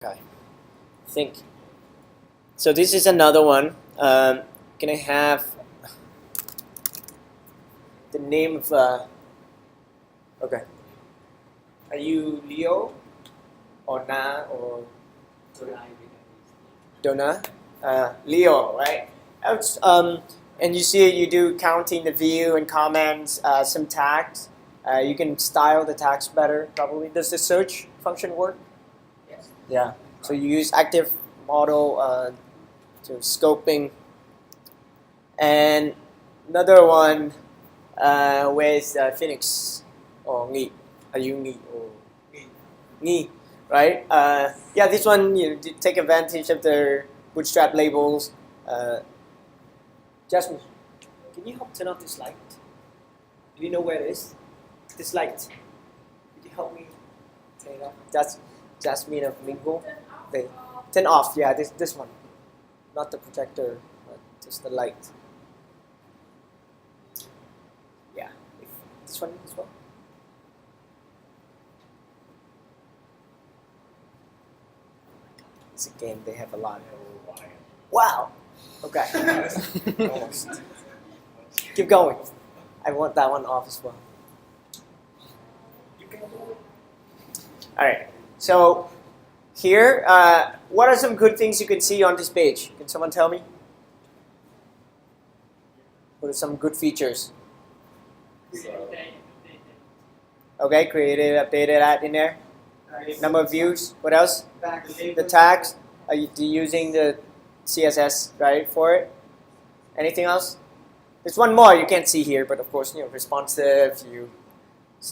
Okay, I think so. This is another one. Can I have the name of? Okay, are you Leo or Na or Donna? Leo, right? And you see you do counting the view and comments, some tags. You can style the tags better, probably. Does the search function work? Yes. Yeah. So you use active model to scoping. And another one with Phoenix or Nghi. Are you Nghi or Nghi? Right? Yeah, this one you take advantage of the bootstrap labels. Jasmine, can you help turn off this light? Do you know where it is? This light. Could you help me turn it off? That's Jasmine of Mingo. They turn off. Yeah, this one, not the projector, but just the light. Yeah, this one as well. It's a game. They have a lot. Wow. Okay. Almost. Keep going. I want that one off as well. All right. So here, what are some good things you can see on this page? Can someone tell me? What are some good features? Okay, created, updated, add in there. Number of views. What else? The tags. Are you using the CSS right for it? Anything else? There's one more you can't see here, but of course, responsive. You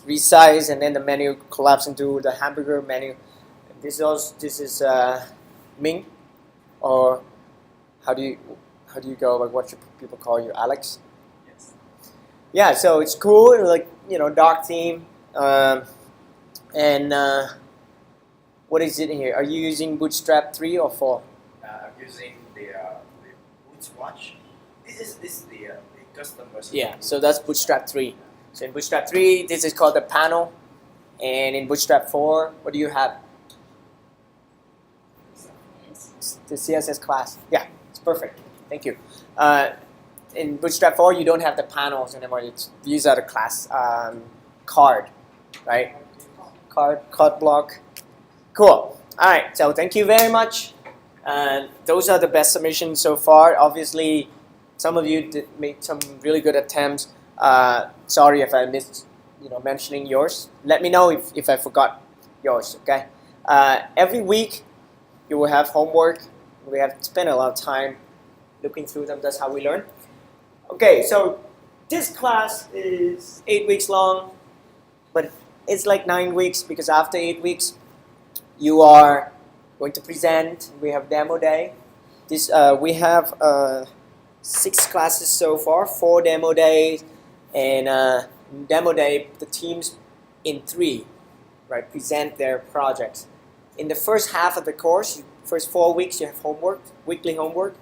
resize, and then the menu collapses into the hamburger menu. This is Ming, or how do you go? Like, what should people call you, Alex? Yes. Yeah, so it's cool, like dark theme, and what is it in here? Are you using Bootstrap 3 or 4? I'm using the Bootwatch. This is the custom version. Yeah, so that's Bootstrap 3. So in Bootstrap 3, this is called the panel, and in Bootstrap 4, what do you have? The CSS class. Yeah, it's perfect. Thank you. In Bootstrap 4, you don't have the panels anymore. These are the class card, right? Card block. Cool. All right. So thank you very much. Those are the best submissions so far. Obviously, some of you made some really good attempts. Sorry if I missed, mentioning yours. Let me know if I forgot yours. Okay. Every week, you will have homework. We have to spend a lot of time looking through them. That's how we learn. Okay. So this class is 8 weeks long, but it's like 9 weeks because after 8 weeks, you are going to present. We have demo day. We have 6 classes so far, 4 demo days, and demo day the teams in 3, right, present their projects. In the first half of the course, first 4 weeks you have homework, weekly homework.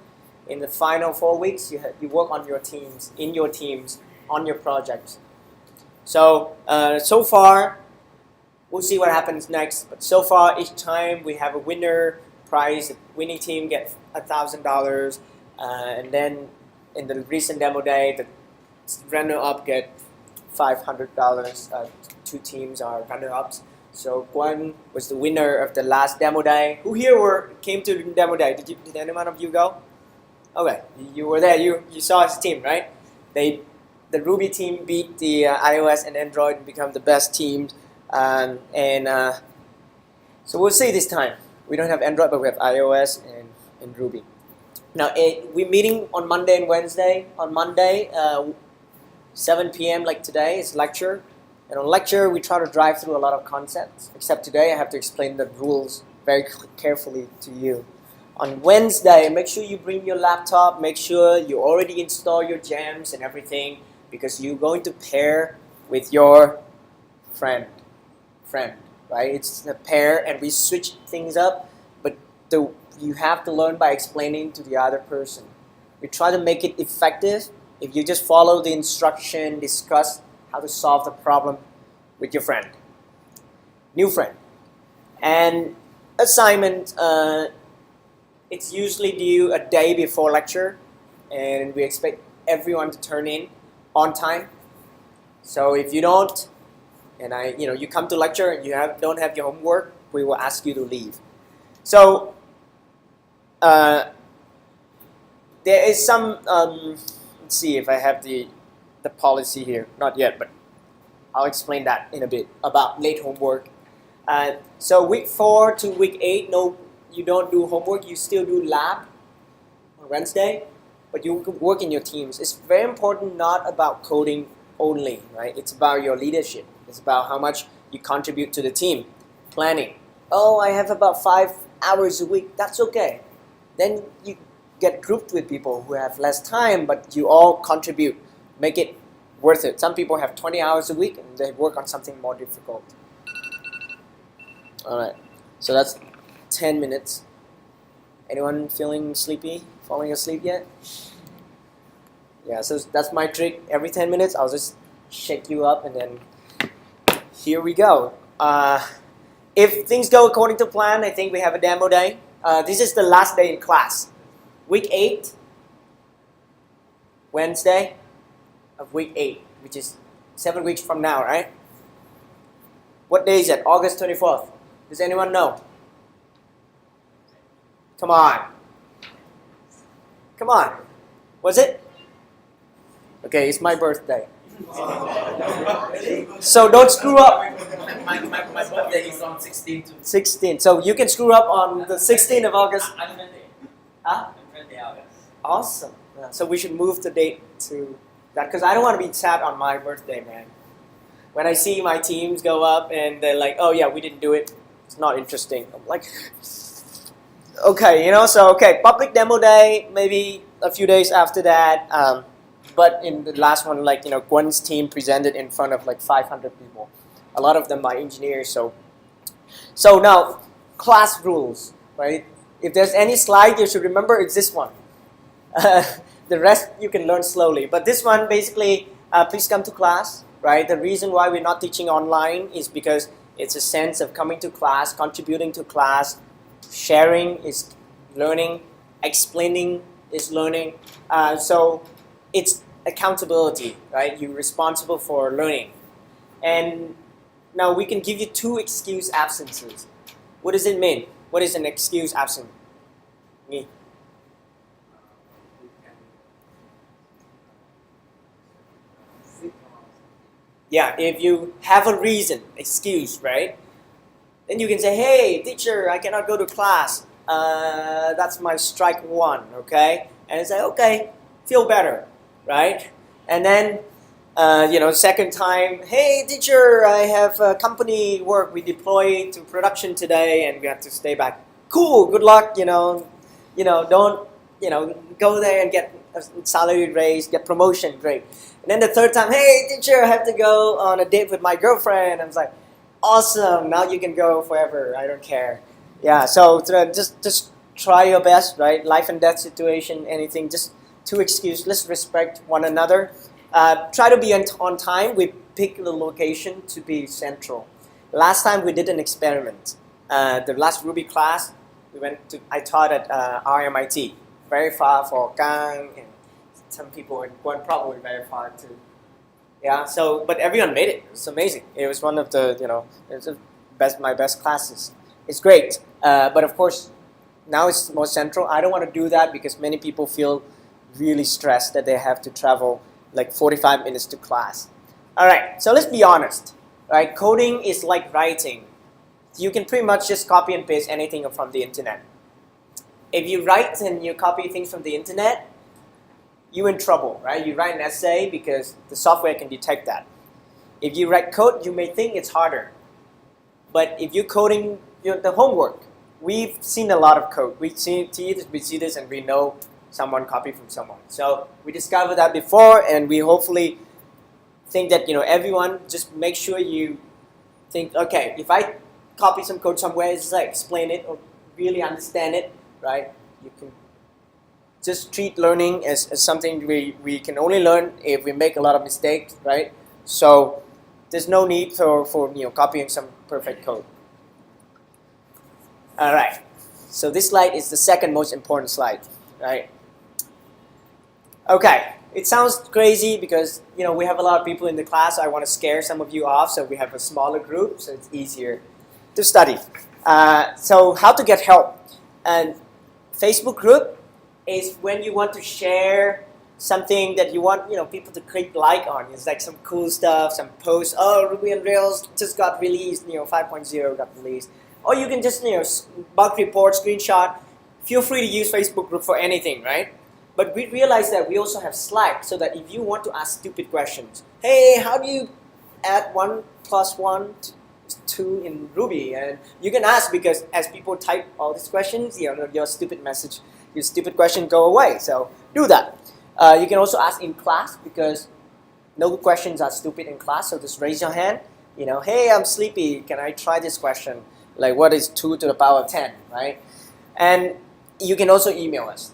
In the final 4 weeks you work on your teams, on your projects. So so far. We'll see what happens next. But so far, each time we have a winner prize. The winning team gets $1,000, and then in the recent demo day, the runner-up get $500. 2 teams are runner-ups. So Guan was the winner of the last demo day. Who here came to the demo day? Did anyone of you go? Okay, you were there. You saw his team, right? The Ruby team beat the iOS and Android and become the best teams. So we'll see this time. We don't have Android, but we have iOS and Ruby. Now, we're meeting on Monday and Wednesday. On Monday, 7 p.m. like today, is lecture. And on lecture, we try to drive through a lot of concepts. Except today, I have to explain the rules very carefully to you. On Wednesday, make sure you bring your laptop. Make sure you already install your gems and everything, because you're going to pair with your friend, right? It's a pair, and we switch things up, but you have to learn by explaining to the other person. We try to make it effective. If you just follow the instruction, discuss how to solve the problem with your friend, new friend. And assignment, it's usually due a day before lecture, and we expect everyone to turn in on time. So if you don't, and you come to lecture and you don't have your homework, we will ask you to leave. So there is some. Let's see if I have the policy here. Not yet, but I'll explain that in a bit about late homework. So week 4 to week 8, no, you don't do homework. You still do lab on Wednesday, but you can work in your teams. It's very important, not about coding only, right? It's about your leadership. It's about how much you contribute to the team. Planning. Oh, I have about 5 hours a week. That's okay. Then you get grouped with people who have less time, but you all contribute. Make it worth it. Some people have 20 hours a week and they work on something more difficult. Alright, so that's 10 minutes. Anyone feeling sleepy? Falling asleep yet? Yeah, so that's my trick. Every 10 minutes, I'll just shake you up and then here we go. If things go according to plan, I think we have a demo day. This is the last day in class. Week 8, Wednesday of week 8, which is 7 weeks from now, right? What day is it? August 24th. Does anyone know? Come on. Come on. Was it? Okay, it's my birthday. So don't screw up. My birthday is on 16th. 16. So you can screw up on the 16th of August. I'm 20. Huh? I'm 20 August. Awesome. Yeah, so we should move the date to that because I don't want to be sad on my birthday, man. When I see my teams go up and they're like, oh yeah, we didn't do it. It's not interesting. I'm like, okay, okay, public demo day, maybe a few days after that. But in the last one, Gwen's team presented in front of 500 people. A lot of them are engineers. So now, class rules, right? If there's any slide you should remember, it's this one. The rest you can learn slowly. But this one, basically, please come to class, right? The reason why we're not teaching online is because it's a sense of coming to class, contributing to class, sharing is learning, explaining is learning. So it's accountability, right? You're responsible for learning. And now we can give you 2 excuse absences. What does it mean? What is an excuse absent? Me. Yeah, if you have a reason, excuse, right? Then you can say, hey, teacher, I cannot go to class. That's my strike 1, okay? And it's like, okay, feel better, right? And then, second time, hey, teacher, I have company work. We deploy to production today and we have to stay back. Cool, good luck, don't, go there and get a salary raise, get promotion, great. And then the third time, hey, teacher, I have to go on a date with my girlfriend. I was like, awesome, now you can go forever, I don't care. Yeah, so just try your best, right? Life and death situation, anything, just 2 excuses. Let's respect one another. Try to be on time. We pick the location to be central. Last time we did an experiment. The last Ruby class, I taught at RMIT, very far for Kang, and some people in Guan probably very far too. Yeah, but everyone made it. It was amazing. It was one of the, it was my best classes. It's great. But of course, now it's more central. I don't want to do that because many people feel really stressed that they have to travel 45 minutes to class. All right, so let's be honest, right? Coding is like writing. You can pretty much just copy and paste anything from the internet. If you write and you copy things from the internet, you're in trouble, right? You write an essay because the software can detect that. If you write code, you may think it's harder. But if you're coding the homework, we've seen a lot of code. We see this and we know someone copied from someone. So we discovered that before, and we hopefully think that everyone just make sure you think, okay, if I copy some code somewhere, it's explain it or really understand it, right? You can just treat learning as something we can only learn if we make a lot of mistakes, right? So there's no need for copying some perfect code. All right. So this slide is the second most important slide, right? Okay. It sounds crazy because we have a lot of people in the class. So I want to scare some of you off, so we have a smaller group, so it's easier to study. So how to get help? And Facebook group is when you want to share something that you want people to click like on. It's like some cool stuff, some posts. Oh, Ruby on Rails just got released. 5.0 got released. Or you can just bug report, screenshot. Feel free to use Facebook group for anything, right? But we realize that we also have Slack, so that if you want to ask stupid questions, hey, how do you add 1 + 1 to 2 in Ruby? And you can ask, because as people type all these questions, your stupid message, your stupid question go away. So do that. You can also ask in class, because no questions are stupid in class. So just raise your hand. Hey, I'm sleepy. Can I try this question? Like, what is 2 to the power of 10, right? And you can also email us.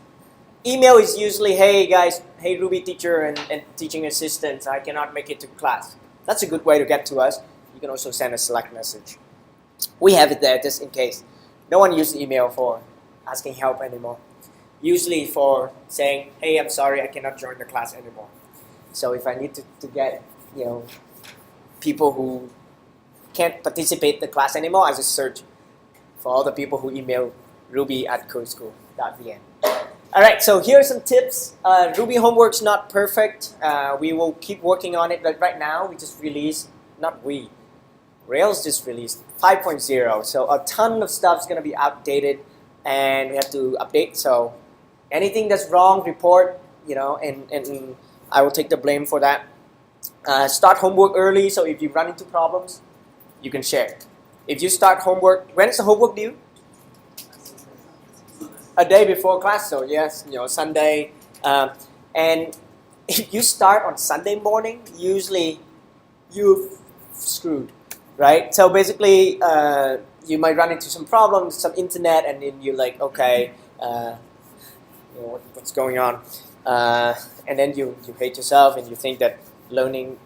Email is usually, hey guys, hey Ruby teacher and teaching assistants, I cannot make it to class. That's a good way to get to us. You can also send a Slack message. We have it there just in case. No one uses email for asking help anymore. Usually for saying, hey, I'm sorry, I cannot join the class anymore. So if I need to get people who can't participate in the class anymore, I just search for all the people who email ruby@codeschool.vn. All right, so here are some tips. Ruby homework's not perfect. We will keep working on it, but right now we just released, Rails just released 5.0. So a ton of stuff is going to be outdated and we have to update. So anything that's wrong, report, and I will take the blame for that. Start homework early, so if you run into problems, you can share. If you start homework, when is the homework due? A day before class, so yes, Sunday. And if you start on Sunday morning, usually you've screwed, right? So basically, you might run into some problems, some internet, and then you're like, okay, what's going on? And then you hate yourself and you think that learning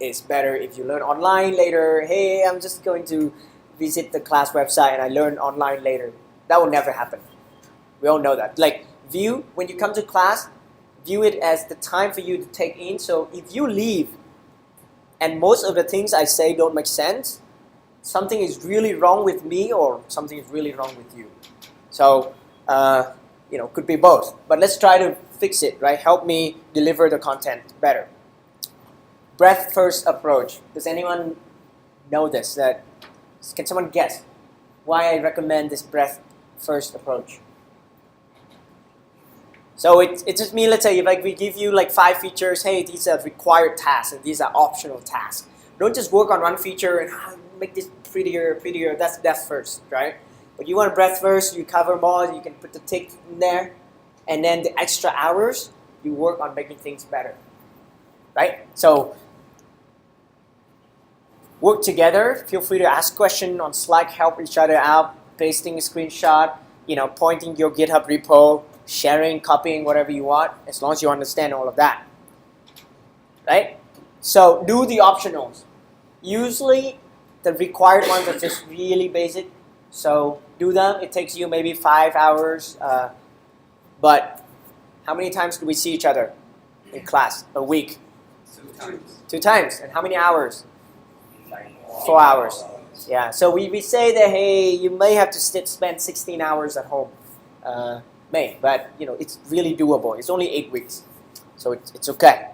is better if you learn online later. Hey, I'm just going to visit the class website and I learn online later. That will never happen. We all know that. Like, when you come to class, view it as the time for you to take in. So if you leave and most of the things I say don't make sense, something is really wrong with me or something is really wrong with you. So, could be both. But let's try to fix it, right? Help me deliver the content better. Breadth first approach. Does anyone know this? Can someone guess why I recommend this breadth first approach? So it just means, let's say, if we give you like 5 features, hey, these are required tasks and these are optional tasks. Don't just work on one feature and make this prettier. That's depth first, right? But you want breadth first, you cover more, you can put the tick in there, and then the extra hours, you work on making things better, right? So work together. Feel free to ask questions on Slack, help each other out, pasting a screenshot, pointing your GitHub repo, sharing, copying, whatever you want, as long as you understand all of that, right? So do the optionals. Usually the required ones are just really basic, so do them. It takes you maybe 5 hours, but how many times do we see each other in class a week? 2 times. 2 times. And how many hours? Like 4 hours. Yeah, so we say that, hey, you may have to spend 16 hours at home. But it's really doable. It's only 8 weeks, so it's okay.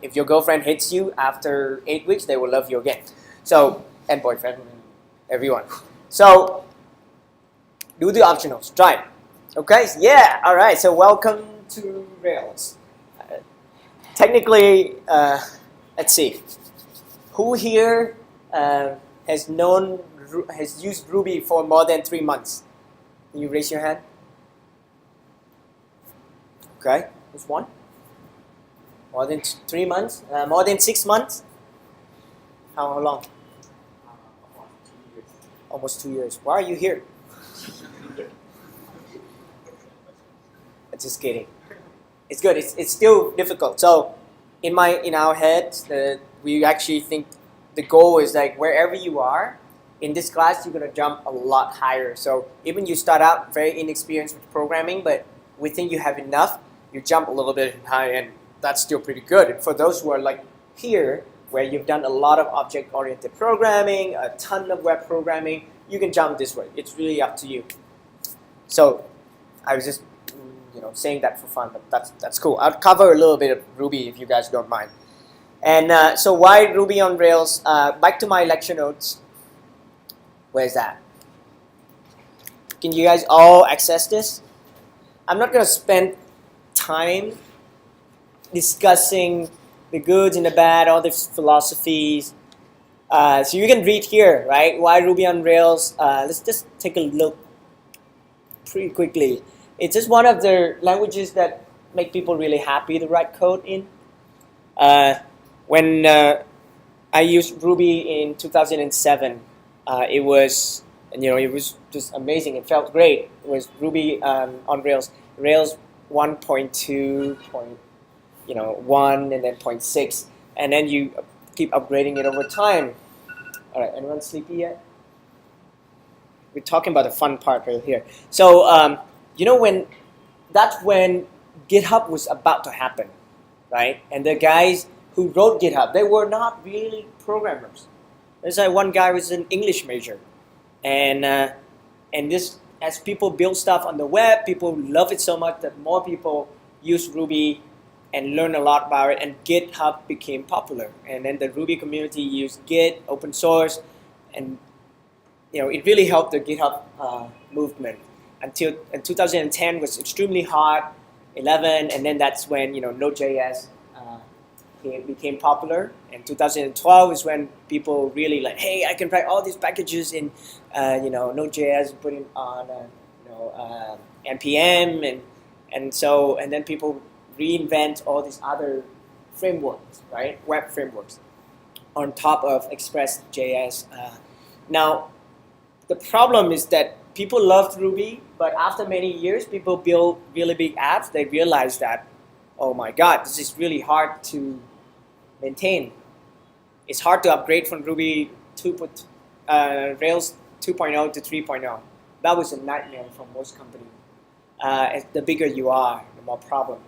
If your girlfriend hates you after 8 weeks, they will love you again. So, and boyfriend, and everyone. So do the optionals. Try it. Okay. Yeah. All right. So welcome to Rails. Technically, let's see. Who here has used Ruby for more than 3 months? Can you raise your hand? Okay, there's one. More than 3 months? More than 6 months? How long? Almost 2 years. Why are you here? Just kidding. It's good. It's still difficult. So, in our heads, we actually think the goal is like wherever you are, in this class, you're gonna jump a lot higher. So even you start out very inexperienced with programming, but we think you have enough, you jump a little bit high, and that's still pretty good. And for those who are like here, where you've done a lot of object-oriented programming, a ton of web programming, you can jump this way. It's really up to you. So I was just saying that for fun, but that's cool. I'll cover a little bit of Ruby if you guys don't mind. And so why Ruby on Rails? Back to my lecture notes. Where's that? Can you guys all access this? I'm not going to spend time discussing the goods and the bad, all the philosophies. So you can read here, right? Why Ruby on Rails? Let's just take a look pretty quickly. It's just one of the languages that make people really happy to write code in. When I used Ruby in 2007, it was just amazing. It felt great. It was Ruby on Rails, Rails 1.2.1 and then 0.6, and then you keep upgrading it over time. All right, anyone sleepy yet? We're talking about the fun part right here. So that's when GitHub was about to happen, right? And the guys who wrote GitHub, they were not really programmers. There's like one guy was an English major, and this, as people build stuff on the web, people love it so much that more people use Ruby and learn a lot about it, and GitHub became popular. And then the Ruby community used Git, open source, and it really helped the GitHub movement until 2010 was extremely hot, 11, and then that's when Node.js became popular. And 2012 is when people really like, hey, I can write all these packages in Node.js, put it on npm, and then people reinvent all these other frameworks, right? Web frameworks on top of Express.js. Now, the problem is that people loved Ruby, but after many years, people build really big apps. They realize that, oh my God, this is really hard to maintain. It's hard to upgrade from Ruby Rails 2.0 to 3.0. That was a nightmare for most companies. The bigger you are, the more problems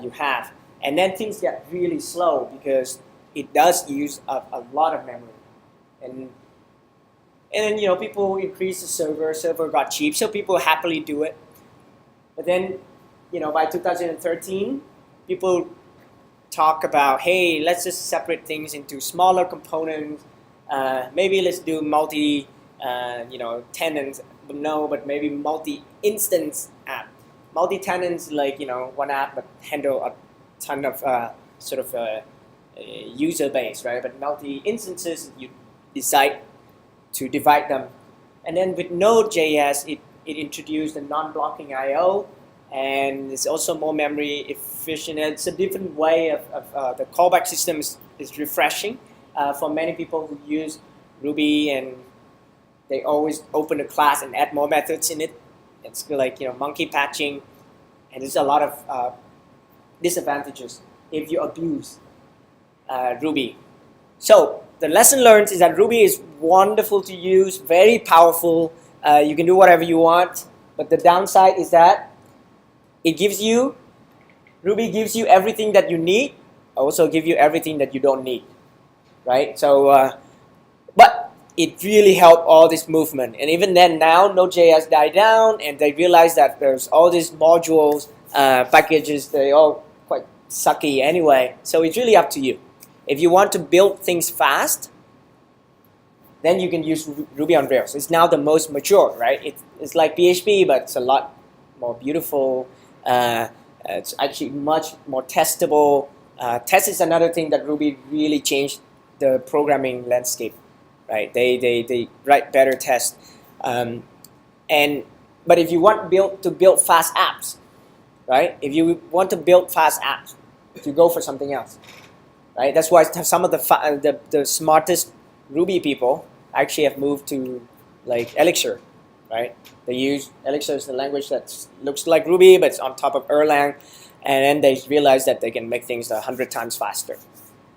you have. And then things get really slow because it does use a lot of memory. And then people increase the server got cheap, so people happily do it. But then by 2013, people talk about, hey, let's just separate things into smaller components. Maybe let's do multi tenants. But maybe multi-instance app. Multi-tenants like one app but handle a ton of user base, right? But multi-instances, you decide to divide them. And then with Node.js, it introduced a non-blocking I/O, and it's also more memory efficient. It's a different way of the callback system is refreshing for many people who use Ruby, and they always open a class and add more methods in it. It's like monkey patching, and there's a lot of disadvantages if you abuse Ruby. So the lesson learned is that Ruby is wonderful to use, very powerful. You can do whatever you want, but the downside is that Ruby gives you everything that you need, also give you everything that you don't need, right? So, but it really helped all this movement. And even then, now Node.js died down, and they realized that there's all these modules, packages, they all quite sucky anyway. So it's really up to you. If you want to build things fast, then you can use Ruby on Rails. It's now the most mature, right? It's like PHP, but it's a lot more beautiful. It's actually much more testable. Test is another thing that Ruby really changed the programming landscape, right? They write better tests. But if you want to build fast apps, right? If you want to build fast apps, you go for something else, right? That's why some of the smartest Ruby people actually have moved to like Elixir, right? They use Elixir as the language that looks like Ruby, but it's on top of Erlang, and then they realize that they can make things 100 times faster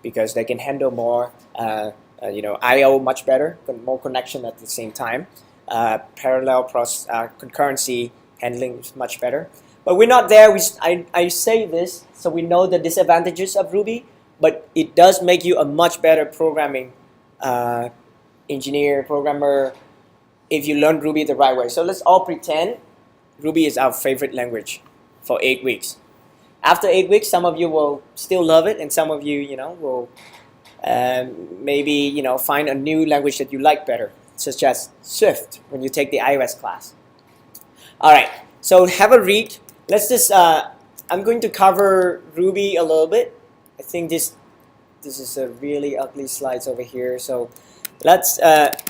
because they can handle more I/O much better, more connection at the same time. Parallel concurrency handling is much better. But we're not there. I say this so we know the disadvantages of Ruby, but it does make you a much better programming engineer, programmer, if you learn Ruby the right way. So let's all pretend Ruby is our favorite language for 8 weeks. After 8 weeks, some of you will still love it, and some of you, will maybe, find a new language that you like better, such as Swift when you take the iOS class. All right, so have a read. Let's just, I'm going to cover Ruby a little bit. I think this is a really ugly slides over here. So let's